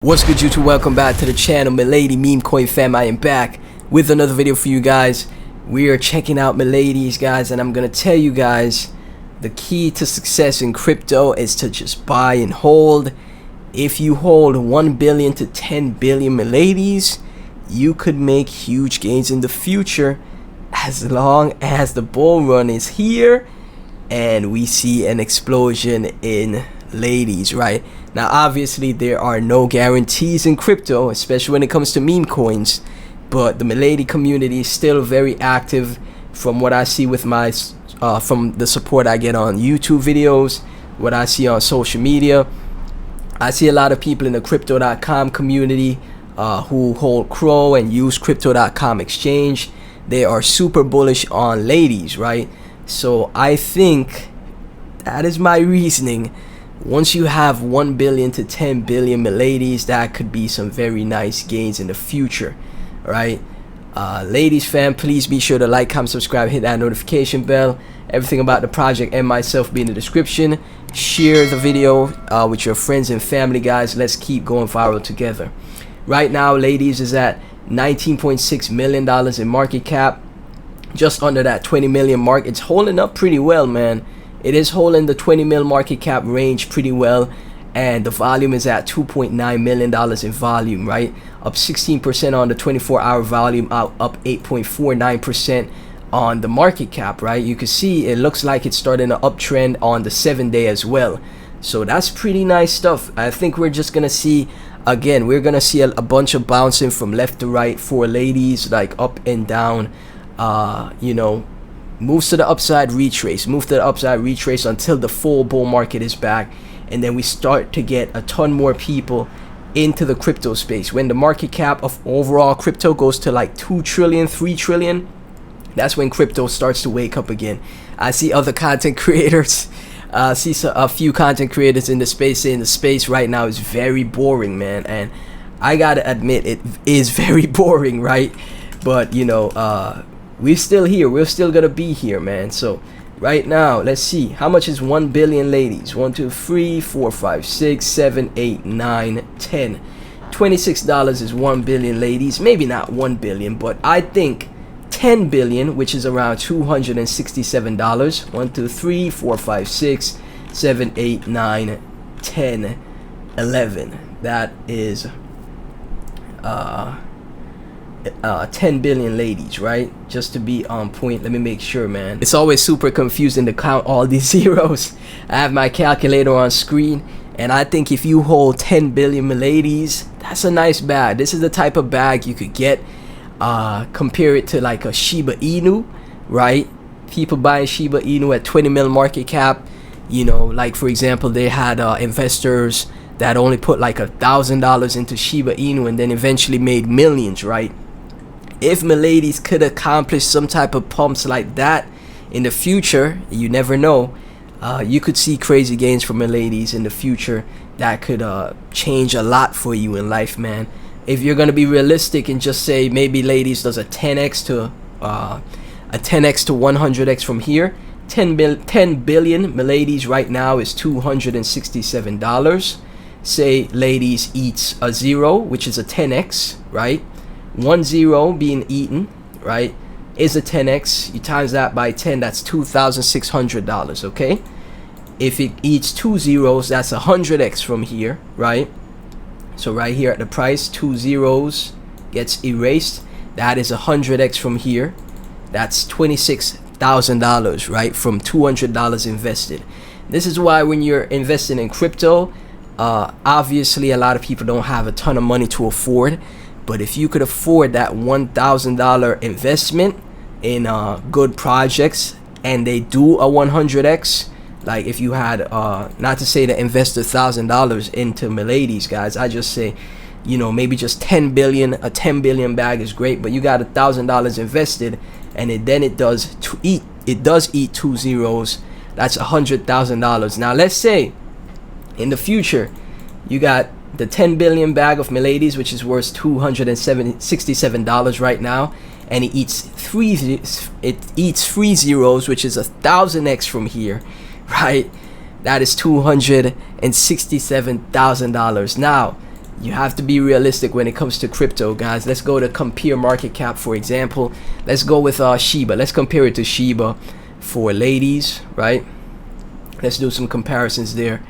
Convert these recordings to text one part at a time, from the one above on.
What's good, YouTube? Welcome back to the channel. Milady meme coin fam, I am back with another video for you guys. We are checking out Milady's, guys, and I'm gonna tell you guys the key to success in crypto is to just buy and hold. If you hold 1 billion to 10 billion Milady's, you could make huge gains in the future as long as the bull run is here and we see an explosion in ladies, right? Now obviously there are no guarantees in crypto, especially when it comes to meme coins, but the Milady community is still very active from what I see with my from the support I get on YouTube videos, what I see on social media. I see a lot of people in the crypto.com community who hold Crow and use crypto.com exchange. They are super bullish on ladies, right? So I think that is my reasoning. Once you have 1 billion to 10 billion Milady's, that could be some very nice gains in the future, right? Ladies fam, please be sure to like, comment, subscribe, hit that notification bell. Everything about the project and myself be in the description. Share the video with your friends and family, guys. Let's keep going viral together. Right now, ladies is at $19.6 million in market cap, just under that 20 million mark. It's holding up pretty well, man. It is holding the 20 mil market cap range pretty well, and the volume is at $2.9 million in volume, right? Up 16% on the 24-hour volume, up 8.49% on the market cap, right? You can see it looks like it's starting an uptrend on the 7-day as well. So that's pretty nice stuff. I think we're just gonna see, again, we're gonna see a bunch of bouncing from left to right for ladies, like up and down, you know, moves to the upside, retrace, move to the upside, retrace until the full bull market is back, and then we start to get a ton more people into the crypto space. When the market cap of overall crypto goes to like 2 trillion, 3 trillion, that's when crypto starts to wake up again. I see other content creators, see a few content creators in the space saying the space right now is very boring, man, and I gotta admit it is very boring, right? But you know, we're still here. We're still gonna be here, man. So right now, let's see how much is 1 billion ladies. 1 2 3 4 5 6 7 8 9 10 $26 is 1 billion ladies. Maybe not 1 billion, but I think 10 billion, which is around $267. 1 2 3 4 5 6 7 8 9 10 11. That is 10 billion ladies, right? Just to be on point, let me make sure, man. It's always super confusing to count all these zeros. I have my calculator on screen, and I think if you hold 10 billion Milady's, that's a nice bag. This is the type of bag you could get. Compare it to like a Shiba Inu, right? People buying Shiba Inu at 20 mil market cap. You know, like for example, they had investors that only put like $1,000 into Shiba Inu and then eventually made millions, right? If Milady's could accomplish some type of pumps like that in the future, you never know, you could see crazy gains from Milady's in the future that could change a lot for you in life, man. If you're gonna be realistic and just say maybe ladies does a 10x to 100x from here, 10 billion Milady's right now is $267. Say ladies eats a 0, which is a 10x, right? 1 0 being eaten, right, is a 10x. You times that by 10, that's $2,600, okay? If it eats 2 zeros, that's 100x from here, right? So right here at the price, 2 zeros gets erased. That is 100x from here. That's $26,000, right, from $200 invested. This is why when you're investing in crypto, obviously a lot of people don't have a ton of money to afford, but if you could afford that $1,000 investment in good projects and they do a 100x, like if you had not to say to invest $1,000 into Milady's, guys, I just say, you know, maybe just 10 billion, a 10 billion bag is great, but you got $1,000 invested and it does eat 2 zeros. That's $100,000. Now let's say in the future you got the 10 billion bag of Milady's, which is worth $267 right now, and it eats three zeros, which is 1,000x from here, right? That is $267,000. Now You have to be realistic when it comes to crypto, guys. Let's go to compare market cap, for example. Let's go with Shiba. Let's compare it to Shiba for ladies, right? Let's do some comparisons there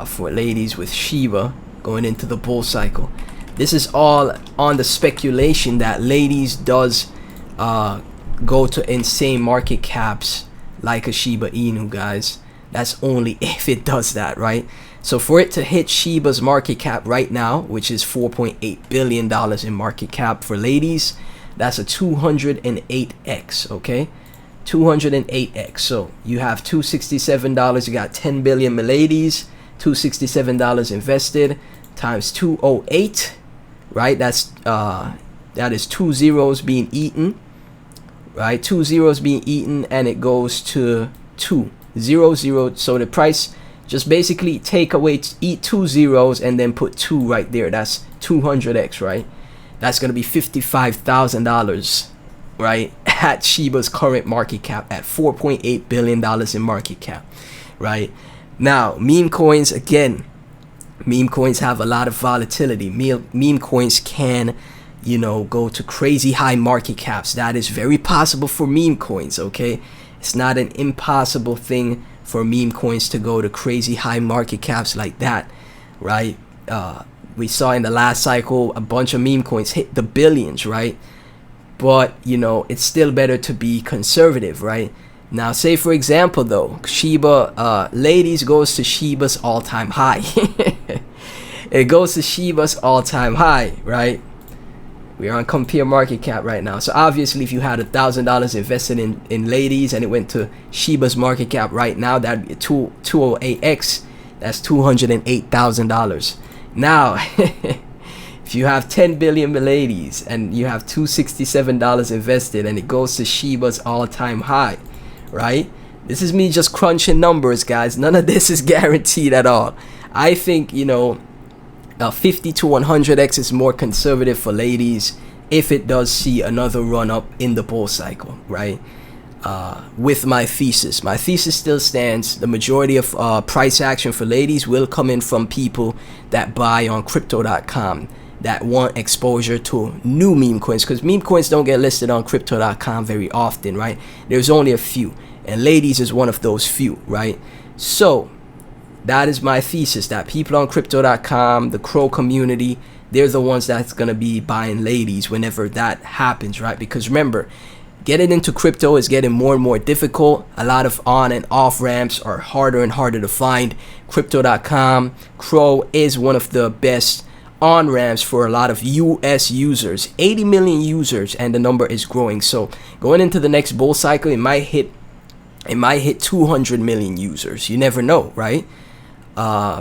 for ladies with Shiba going into the bull cycle. This is all on the speculation that ladies does go to insane market caps like a Shiba Inu, guys. That's only if it does that, right? So for it to hit Shiba's market cap right now, which is $4.8 billion in market cap for ladies, that's a 208x, okay? 208x. So you have $267, you got 10 billion Miladies, $267 invested times 208, right? That is 2 zeros being eaten, right? 2 zeros being eaten, and it goes to 2 0 0. So the price, just basically take away, eat 2 zeros and then put 2 right there. That's 200x, right? That's gonna be $55,000, right? At Shiba's current market cap at $4.8 billion in market cap, right? Now, meme coins, again, meme coins have a lot of volatility. Meme coins can, you know, go to crazy high market caps. That is very possible for meme coins, okay? It's not an impossible thing for meme coins to go to crazy high market caps like that, right? We saw in the last cycle a bunch of meme coins hit the billions, right? But, you know, it's still better to be conservative, right? Now, say for example though, Shiba, ladies goes to Shiba's all-time high. It goes to Shiba's all-time high, right? We're on compare market cap right now. So obviously if you had $1,000 invested in ladies and it went to Shiba's market cap right now, that'd be 208x. That's $208,000. Now, if you have 10 billion ladies and you have $267 invested and it goes to Shiba's all-time high, right? This is me just crunching numbers, guys. None of this is guaranteed at all. I think, you know, 50 to 100x is more conservative for ladies if it does see another run up in the bull cycle, right? With my thesis still stands. The majority of price action for ladies will come in from people that buy on crypto.com, that want exposure to new meme coins, because meme coins don't get listed on crypto.com very often, right? There's only a few, and ladies is one of those few, right? So that is my thesis, that people on crypto.com, the Crow community, they're the ones that's going to be buying ladies whenever that happens, right? Because remember, getting into crypto is getting more and more difficult. A lot of on and off ramps are harder and harder to find. Crypto.com, Crow is one of the best on ramps for a lot of US users. 80 million users, and the number is growing. So going into the next bull cycle, it might hit 200 million users. You never know, right?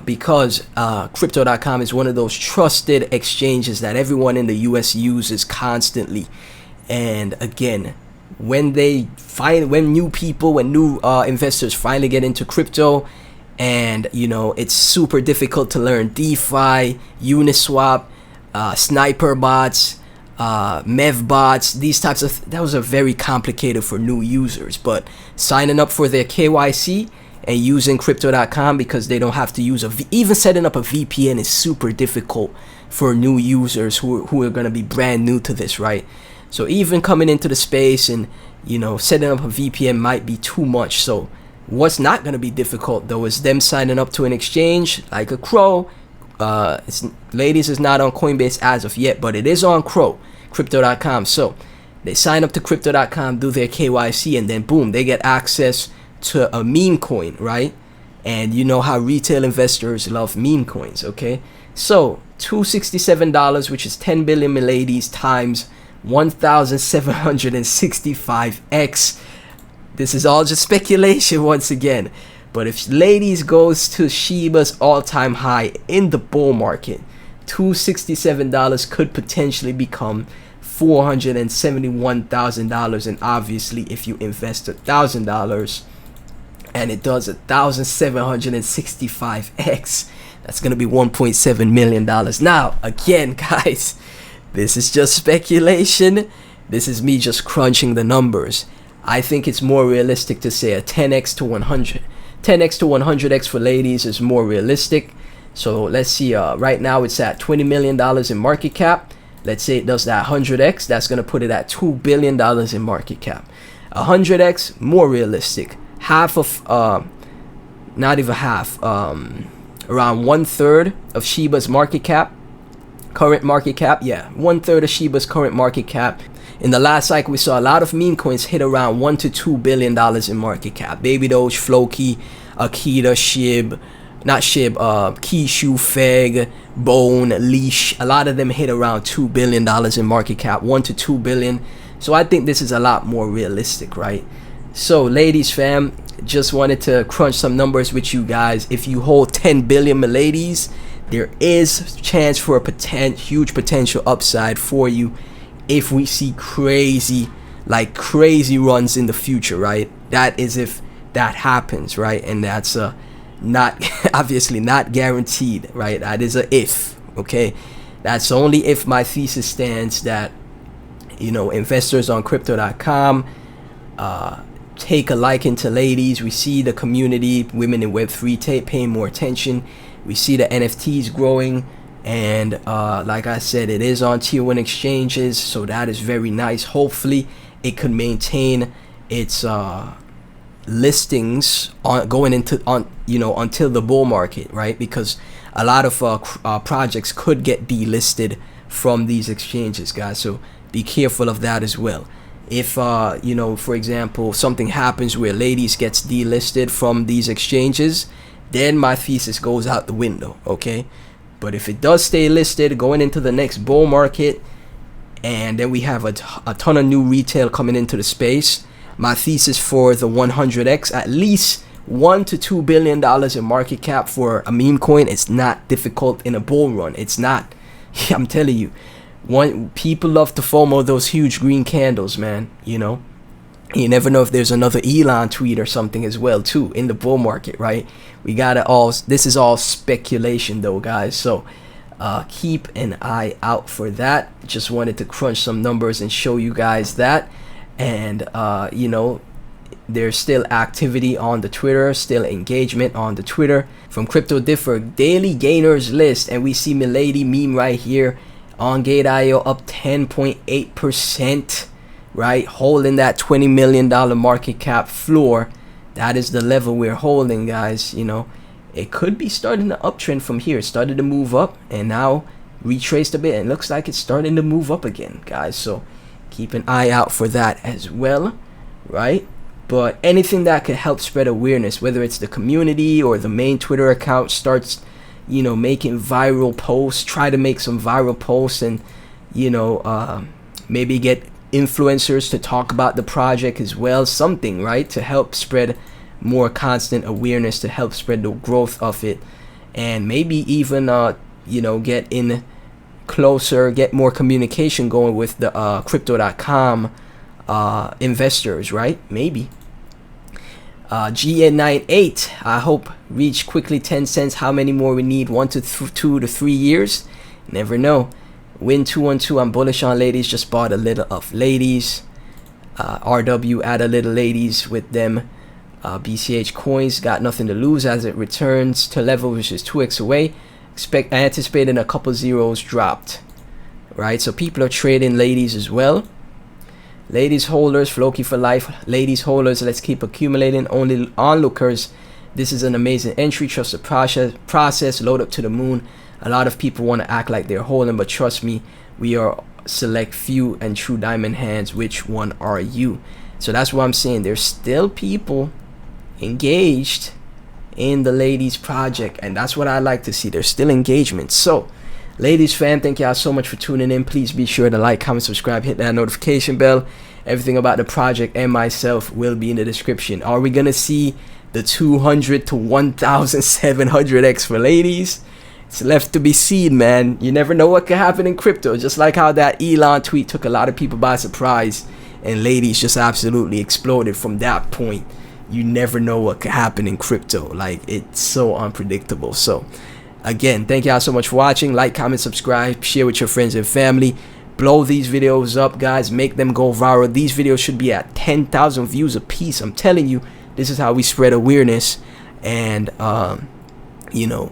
Because crypto.com is one of those trusted exchanges that everyone in the US uses constantly. And again, when new investors finally get into crypto, and you know, it's super difficult to learn DeFi, Uniswap, sniper bots, Mev bots, these types of, those are very complicated for new users. But signing up for their KYC and using crypto.com, because they don't have to use even setting up a VPN is super difficult for new users who are going to be brand new to this, right? So even coming into the space and, you know, setting up a VPN might be too much. So what's not going to be difficult though is them signing up to an exchange like a Crow. Ladies is not on Coinbase as of yet, but it is on crypto.com. So they sign up to crypto.com, do their KYC, and then boom, they get access to a meme coin, right? And you know how retail investors love meme coins, okay? So $267, which is 10 billion Miladies times 1,765x. This is all just speculation once again. But if ladies goes to Shiba's all-time high in the bull market, $267 could potentially become $471,000. And obviously if you invest $1,000 and it does 1,765x, that's gonna be $1.7 million. Now again, guys, this is just speculation. This is me just crunching the numbers. I think it's more realistic to say a 10x to 100. 10x to 100x for ladies is more realistic. So let's see, right now it's at $20 million in market cap. Let's say it does that 100x, that's going to put it at $2 billion in market cap. 100x, more realistic. Half of, not even half, around 1/3 of Shiba's market cap, current market cap. Yeah, 1/3 of Shiba's current market cap. In the last cycle, we saw a lot of meme coins hit around $1 to $2 billion in market cap. Baby Doge, Floki, Akita, Shib, not Shib, Kishu, Feg, Bone, Leash. A lot of them hit around $2 billion in market cap, 1 to 2 billion. So I think this is a lot more realistic, right? So ladies fam, just wanted to crunch some numbers with you guys. If you hold 10 billion Miladies, there is chance for a huge potential upside for you if we see crazy runs in the future, right? That is if that happens, right? And that's not obviously not guaranteed, right? That is a if, okay? That's only if my thesis stands that, you know, investors on crypto.com take a liking to ladies. We see the community, women in Web3 paying more attention. We see the NFTs growing, and like I said, it is on tier 1 exchanges, so that is very nice. Hopefully it could maintain its listings going into until the bull market, right? Because a lot of projects could get delisted from these exchanges, guys, so be careful of that as well. If you know, for example, something happens where ladies gets delisted from these exchanges, then my thesis goes out the window, okay? But if it does stay listed going into the next bull market, and then we have a ton of new retail coming into the space, my thesis for the 100x, at least $1 to $2 billion in market cap for a meme coin, it's not difficult in a bull run. It's not. I'm telling you, people love to FOMO those huge green candles, man. You know, you never know if there's another Elon tweet or something as well too in the bull market, right? We gotta this is all speculation though, guys, so keep an eye out for that. Just wanted to crunch some numbers and show you guys that. And you know, there's still activity on the Twitter, still engagement on the Twitter from Crypto Differ daily gainers list, and we see Milady meme right here on Gate.io up 10.8%, right? Holding that $20 million market cap floor. That is the level we're holding, guys. You know, it could be starting to uptrend from here. It started to move up and now retraced a bit, and looks like it's starting to move up again, guys. So keep an eye out for that as well, right? But anything that could help spread awareness, whether it's the community or the main Twitter account starts, you know, making viral posts, try to make some viral posts, and, you know, maybe get influencers to talk about the project as well, something, right, to help spread more constant awareness, to help spread the growth of it, and maybe even you know, get in closer, get more communication going with the crypto.com investors, right? Maybe GN98, I hope reach quickly 10 cents. How many more we need? 2 to 3 years, never know. Win 212, I'm bullish on ladies. Just bought a little of ladies. RW, add a little ladies with them. BCH coins, got nothing to lose as it returns to level which is 2x away. Anticipating a couple zeros dropped, right? So people are trading ladies as well. Ladies holders, Floki for life. Ladies holders, let's keep accumulating. Only onlookers, this is an amazing entry. Trust the process, load up to the moon. A lot of people want to act like they're holding, but trust me, we are select few and true diamond hands. Which one are you? So that's what I'm saying. There's still people engaged in the ladies project, and that's what I like to see. There's still engagement. So ladies fam, thank y'all so much for tuning in. Please be sure to like, comment, subscribe, hit that notification bell. Everything about the project and myself will be in the description. Are we gonna see the 200 to 1700x for ladies? It's left to be seen, man. You never know what could happen in crypto. Just like how that Elon tweet took a lot of people by surprise, and ladies just absolutely exploded from that point. You never know what could happen in crypto. Like, it's so unpredictable. So again, thank y'all so much for watching. Like, comment, subscribe, share with your friends and family. Blow these videos up, guys. Make them go viral. These videos should be at 10,000 views a piece. I'm telling you, this is how we spread awareness. And you know,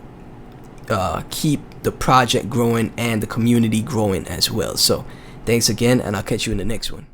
keep the project growing and the community growing as well. So thanks again, and I'll catch you in the next one.